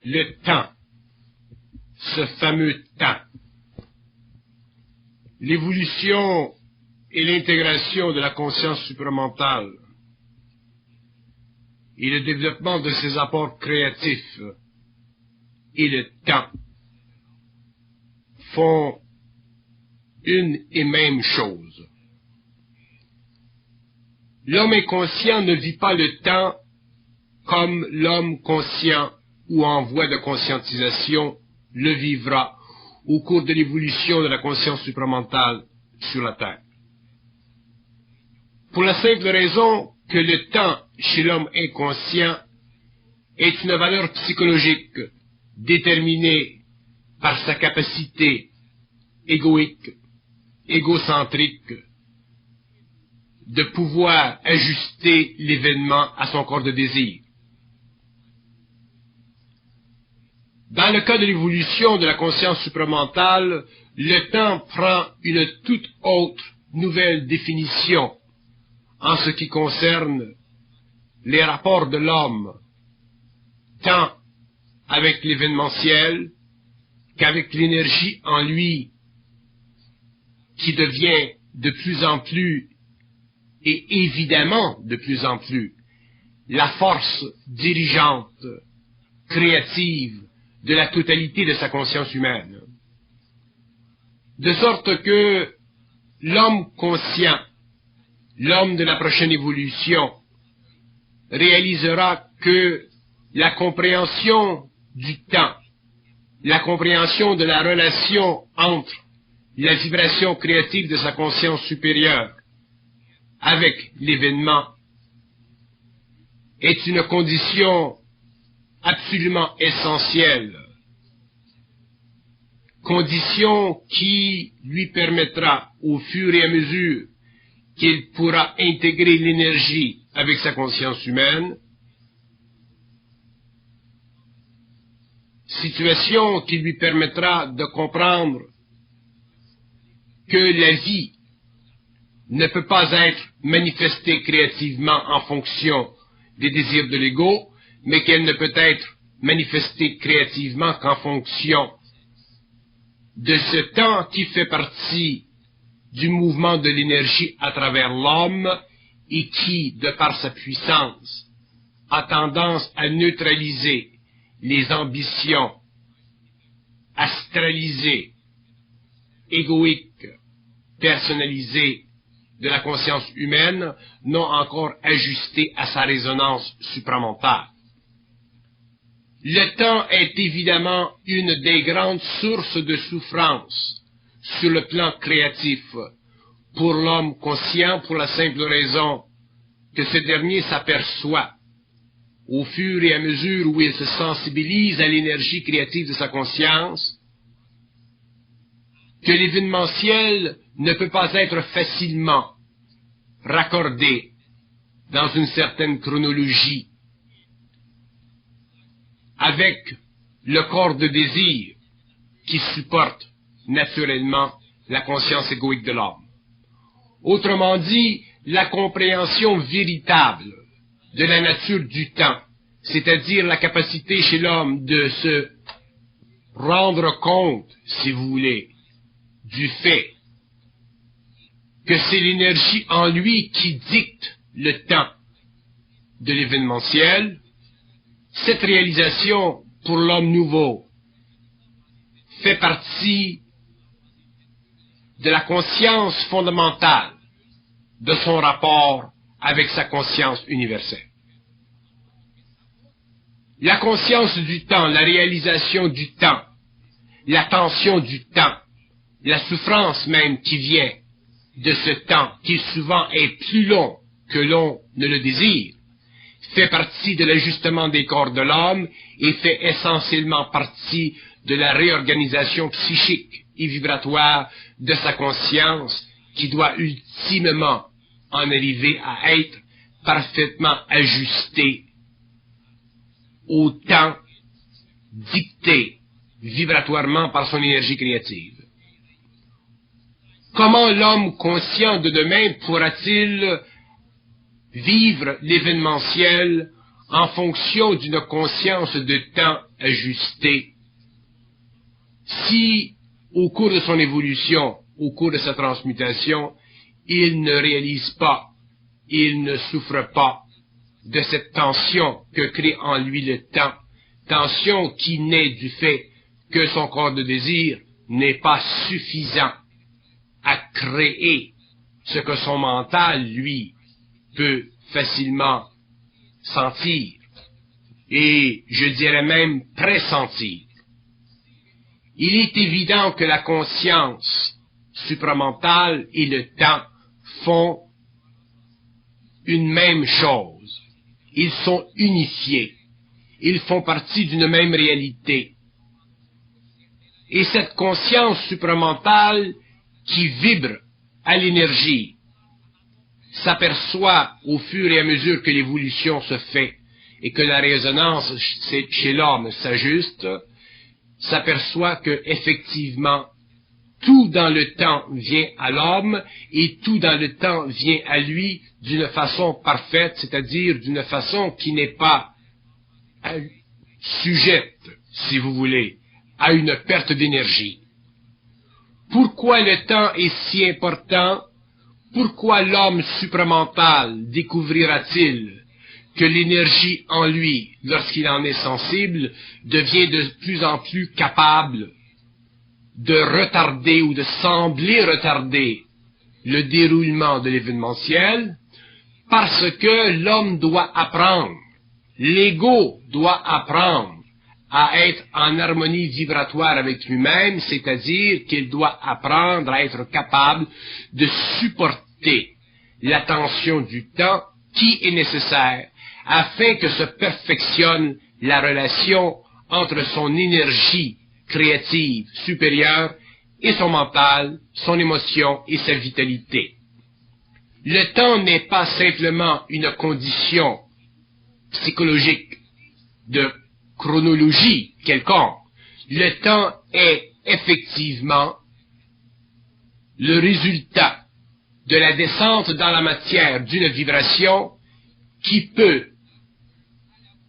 le temps, ce fameux temps. L'évolution et l'intégration de la conscience supramentale et le développement de ses apports créatifs et le temps font une et même chose. L'homme inconscient ne vit pas le temps comme l'homme conscient ou en voie de conscientisation le vivra au cours de l'évolution de la conscience supramentale sur la Terre. Pour la simple raison que le temps chez l'homme inconscient est une valeur psychologique déterminée par sa capacité égoïque, égocentrique, de pouvoir ajuster l'événement à son corps de désir. Dans le cas de l'évolution de la conscience supramentale, le temps prend une toute autre nouvelle définition en ce qui concerne les rapports de l'homme, tant avec l'événementiel qu'avec l'énergie en lui, qui devient de plus en plus, et évidemment de plus en plus, la force dirigeante, créative, de la totalité de sa conscience humaine. De sorte que l'homme conscient, l'homme de la prochaine évolution, réalisera que la compréhension du temps, la compréhension de la relation entre la vibration créative de sa conscience supérieure avec l'événement est une condition absolument essentielle, condition qui lui permettra, au fur et à mesure qu'il pourra intégrer l'énergie avec sa conscience humaine, situation qui lui permettra de comprendre que la vie ne peut pas être manifestée créativement en fonction des désirs de l'ego, mais qu'elle ne peut être manifestée créativement qu'en fonction de ce temps qui fait partie du mouvement de l'énergie à travers l'homme et qui, de par sa puissance, a tendance à neutraliser les ambitions astralisées, égoïques, personnalisées de la conscience humaine, non encore ajustées à sa résonance supramentale. Le temps est évidemment une des grandes sources de souffrance sur le plan créatif pour l'homme conscient, pour la simple raison que ce dernier s'aperçoit, au fur et à mesure où il se sensibilise à l'énergie créative de sa conscience, que l'événementiel ne peut pas être facilement raccordé dans une certaine chronologie avec le corps de désir qui supporte naturellement la conscience égoïque de l'homme. Autrement dit, la compréhension véritable de la nature du temps, c'est-à-dire la capacité chez l'homme de se rendre compte, si vous voulez, du fait que c'est l'énergie en lui qui dicte le temps de l'événementiel. Cette réalisation pour l'homme nouveau fait partie de la conscience fondamentale de son rapport avec sa conscience universelle. La conscience du temps, la réalisation du temps, l'attention du temps, la souffrance même qui vient de ce temps, qui souvent est plus long que l'on ne le désire, fait partie de l'ajustement des corps de l'homme et fait essentiellement partie de la réorganisation psychique et vibratoire de sa conscience qui doit ultimement en arriver à être parfaitement ajustée au temps dicté vibratoirement par son énergie créative. Comment l'homme conscient de demain pourra-t-il vivre l'événementiel en fonction d'une conscience de temps ajustée. Si, au cours de son évolution, au cours de sa transmutation, il ne réalise pas, il ne souffre pas de cette tension que crée en lui le temps, tension qui naît du fait que son corps de désir n'est pas suffisant à créer ce que son mental, lui, peut facilement sentir, et je dirais même pressentir. Il est évident que la conscience supramentale et le temps font une même chose. Ils sont unifiés. Ils font partie d'une même réalité. Et cette conscience supramentale qui vibre à l'énergie s'aperçoit au fur et à mesure que l'évolution se fait et que la résonance chez l'homme s'ajuste, s'aperçoit que effectivement tout dans le temps vient à l'homme et tout dans le temps vient à lui d'une façon parfaite, c'est-à-dire d'une façon qui n'est pas sujette, si vous voulez, à une perte d'énergie. Pourquoi le temps est si important? Pourquoi l'homme supramental découvrira-t-il que l'énergie en lui, lorsqu'il en est sensible, devient de plus en plus capable de retarder ou de sembler retarder le déroulement de l'événementiel? Parce que l'homme doit apprendre, l'ego doit apprendre à être en harmonie vibratoire avec lui-même, c'est-à-dire qu'il doit apprendre à être capable de supporter la tension du temps qui est nécessaire afin que se perfectionne la relation entre son énergie créative supérieure et son mental, son émotion et sa vitalité. Le temps n'est pas simplement une condition psychologique de chronologie quelconque. Le temps est effectivement le résultat de la descente dans la matière d'une vibration qui peut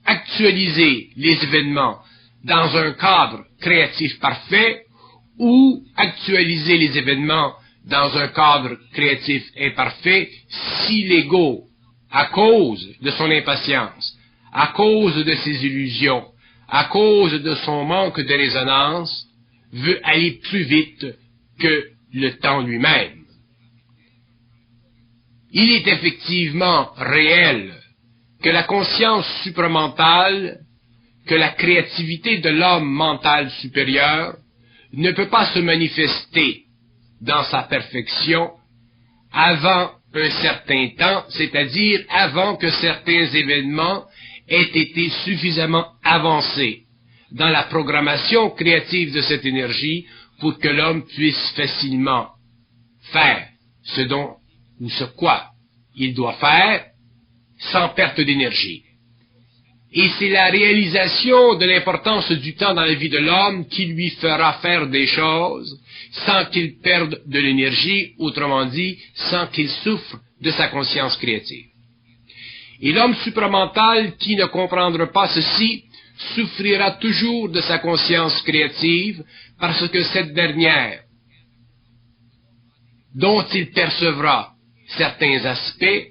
actualiser les événements dans un cadre créatif parfait ou actualiser les événements dans un cadre créatif imparfait si l'ego, à cause de son impatience, à cause de ses illusions, à cause de son manque de résonance, veut aller plus vite que le temps lui-même. Il est effectivement réel que la conscience supramentale, que la créativité de l'homme mental supérieur ne peut pas se manifester dans sa perfection avant un certain temps, c'est-à-dire avant que certains événements aient été suffisamment avancés dans la programmation créative de cette énergie pour que l'homme puisse facilement faire ce dont ou ce quoi il doit faire sans perte d'énergie. Et c'est la réalisation de l'importance du temps dans la vie de l'homme qui lui fera faire des choses sans qu'il perde de l'énergie, autrement dit, sans qu'il souffre de sa conscience créative. Et l'homme supramental qui ne comprendra pas ceci souffrira toujours de sa conscience créative parce que cette dernière, dont il percevra certains aspects,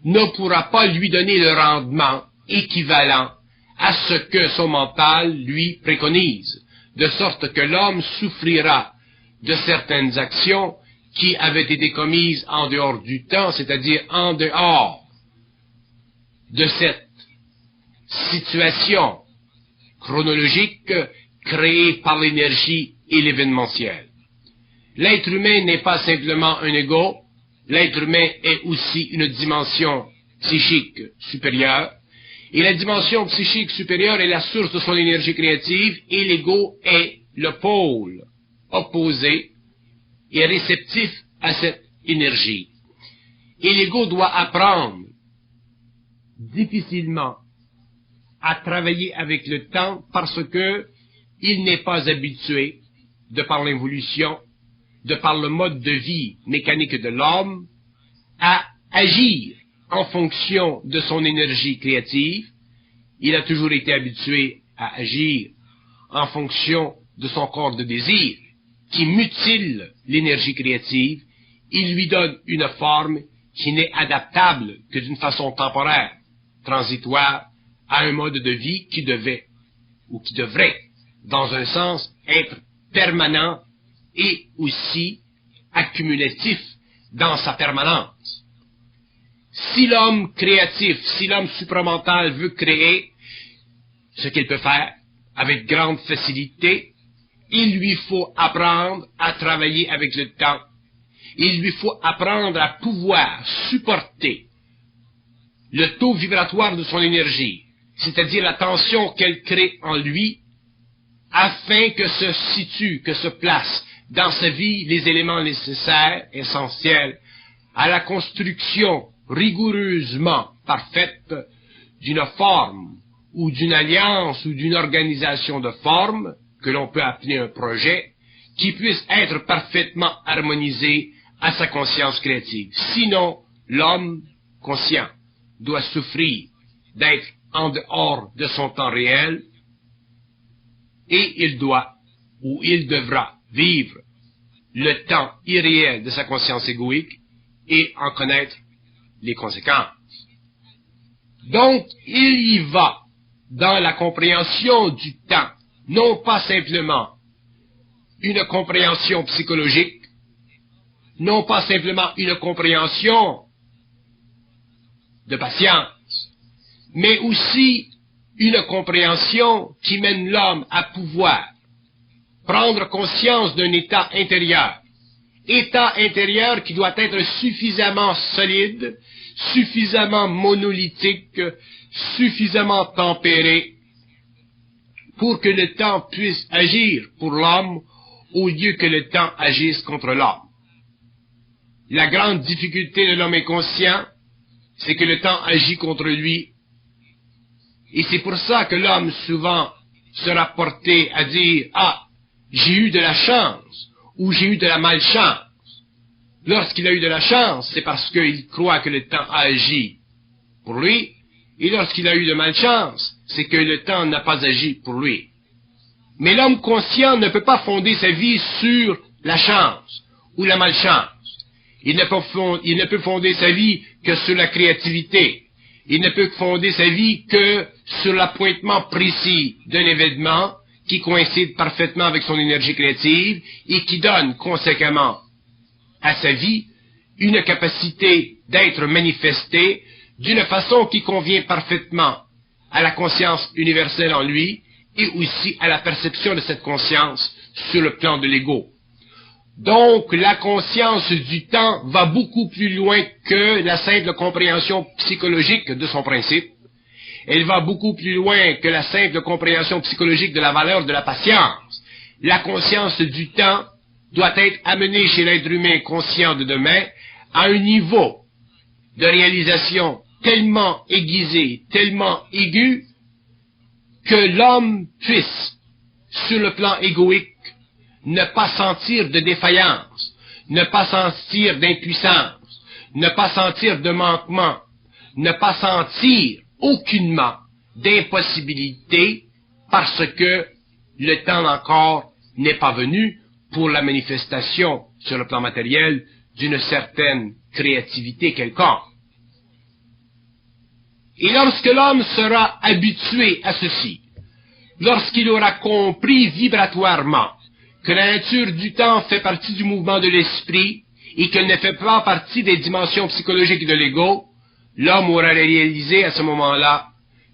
ne pourra pas lui donner le rendement équivalent à ce que son mental lui préconise, de sorte que l'homme souffrira de certaines actions qui avaient été commises en dehors du temps, c'est-à-dire en dehors de cette situation chronologique créée par l'énergie et l'événementiel. L'être humain n'est pas simplement un ego, l'être humain est aussi une dimension psychique supérieure, et la dimension psychique supérieure est la source de son énergie créative, et l'ego est le pôle opposé et réceptif à cette énergie. Et l'ego doit apprendre difficilement à travailler avec le temps parce que il n'est pas habitué, de par l'évolution, de par le mode de vie mécanique de l'homme, à agir en fonction de son énergie créative, il a toujours été habitué à agir en fonction de son corps de désir, qui mutile l'énergie créative, il lui donne une forme qui n'est adaptable que d'une façon temporaire, transitoire, à un mode de vie qui devait, ou qui devrait, dans un sens, être permanent et aussi accumulatif dans sa permanence. Si l'homme créatif, si l'homme supramental veut créer, ce qu'il peut faire avec grande facilité, il lui faut apprendre à travailler avec le temps. Il lui faut apprendre à pouvoir supporter le taux vibratoire de son énergie, c'est-à-dire la tension qu'elle crée en lui, afin que se situent, que se placent dans sa vie les éléments nécessaires, essentiels, à la construction rigoureusement parfaite d'une forme, ou d'une alliance, ou d'une organisation de forme, que l'on peut appeler un projet, qui puisse être parfaitement harmonisé à sa conscience créative. Sinon, l'homme conscient doit souffrir d'être en dehors de son temps réel, et il doit, ou il devra, vivre le temps irréel de sa conscience égoïque et en connaître les conséquences. Donc, il y va dans la compréhension du temps, non pas simplement une compréhension psychologique, non pas simplement une compréhension de patience, mais aussi une compréhension qui mène l'homme à pouvoir prendre conscience d'un état intérieur qui doit être suffisamment solide, suffisamment monolithique, suffisamment tempéré, pour que le temps puisse agir pour l'homme au lieu que le temps agisse contre l'homme. La grande difficulté de l'homme inconscient, c'est que le temps agit contre lui. Et c'est pour ça que l'homme souvent sera porté à dire « Ah, j'ai eu de la chance » ou « j'ai eu de la malchance ». Lorsqu'il a eu de la chance, c'est parce qu'il croit que le temps a agi pour lui. Et lorsqu'il a eu de malchance, c'est que le temps n'a pas agi pour lui. Mais l'homme conscient ne peut pas fonder sa vie sur la chance ou la malchance. Il ne peut fonder sa vie que sur la créativité. Il ne peut fonder sa vie que sur l'appointement précis d'un événement qui coïncide parfaitement avec son énergie créative et qui donne conséquemment à sa vie une capacité d'être manifestée d'une façon qui convient parfaitement à la conscience universelle en lui et aussi à la perception de cette conscience sur le plan de l'ego. Donc, la conscience du temps va beaucoup plus loin que la simple compréhension psychologique de son principe. Elle va beaucoup plus loin que la simple compréhension psychologique de la valeur de la patience. La conscience du temps doit être amenée chez l'être humain conscient de demain à un niveau de réalisation tellement aiguisé, tellement aigu, que l'homme puisse, sur le plan égoïque, ne pas sentir de défaillance, ne pas sentir d'impuissance, ne pas sentir de manquement, ne pas sentir aucunement d'impossibilité parce que le temps encore n'est pas venu pour la manifestation sur le plan matériel d'une certaine créativité quelconque. Et lorsque l'homme sera habitué à ceci, lorsqu'il aura compris vibratoirement que la nature du temps fait partie du mouvement de l'esprit et qu'elle ne fait pas partie des dimensions psychologiques de l'ego, l'homme aura réalisé à ce moment-là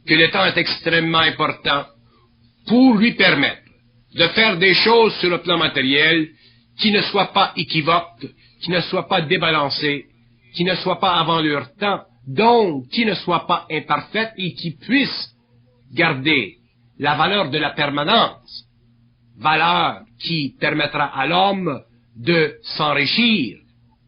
que le temps est extrêmement important pour lui permettre de faire des choses sur le plan matériel qui ne soient pas équivoques, qui ne soient pas débalancées, qui ne soient pas avant leur temps, donc qui ne soient pas imparfaites et qui puissent garder la valeur de la permanence, valeur qui permettra à l'homme de s'enrichir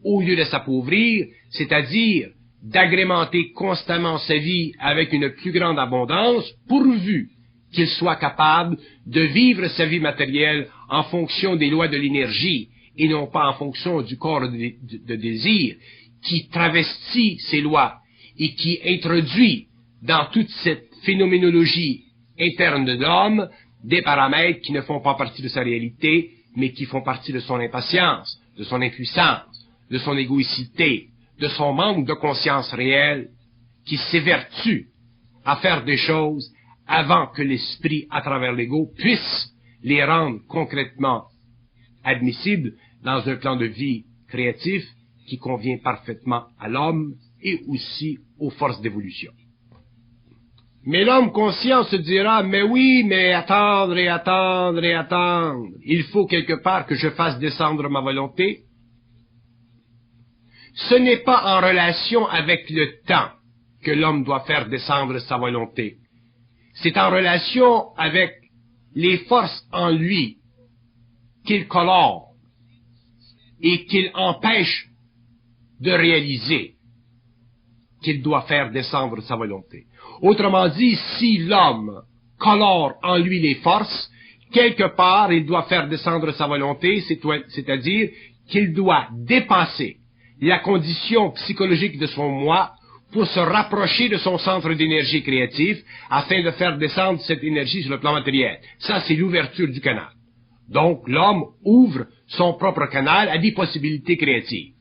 au lieu de s'appauvrir, c'est-à-dire d'agrémenter constamment sa vie avec une plus grande abondance, pourvu qu'il soit capable de vivre sa vie matérielle en fonction des lois de l'énergie et non pas en fonction du corps de désir qui travestit ces lois et qui introduit dans toute cette phénoménologie interne de l'homme des paramètres qui ne font pas partie de sa réalité, mais qui font partie de son impatience, de son impuissance, de son égoïcité, de son manque de conscience réelle, qui s'évertue à faire des choses avant que l'esprit, à travers l'ego, puisse les rendre concrètement admissibles dans un plan de vie créatif qui convient parfaitement à l'homme et aussi aux forces d'évolution. Mais l'homme conscient se dira, mais oui, mais attendre et attendre et attendre. Il faut quelque part que je fasse descendre ma volonté. Ce n'est pas en relation avec le temps que l'homme doit faire descendre sa volonté. C'est en relation avec les forces en lui qu'il colore et qu'il empêche de réaliser qu'il doit faire descendre sa volonté. Autrement dit, si l'homme colore en lui les forces, quelque part il doit faire descendre sa volonté, c'est-à-dire qu'il doit dépasser la condition psychologique de son moi pour se rapprocher de son centre d'énergie créatif afin de faire descendre cette énergie sur le plan matériel. Ça, c'est l'ouverture du canal. Donc, l'homme ouvre son propre canal à des possibilités créatives.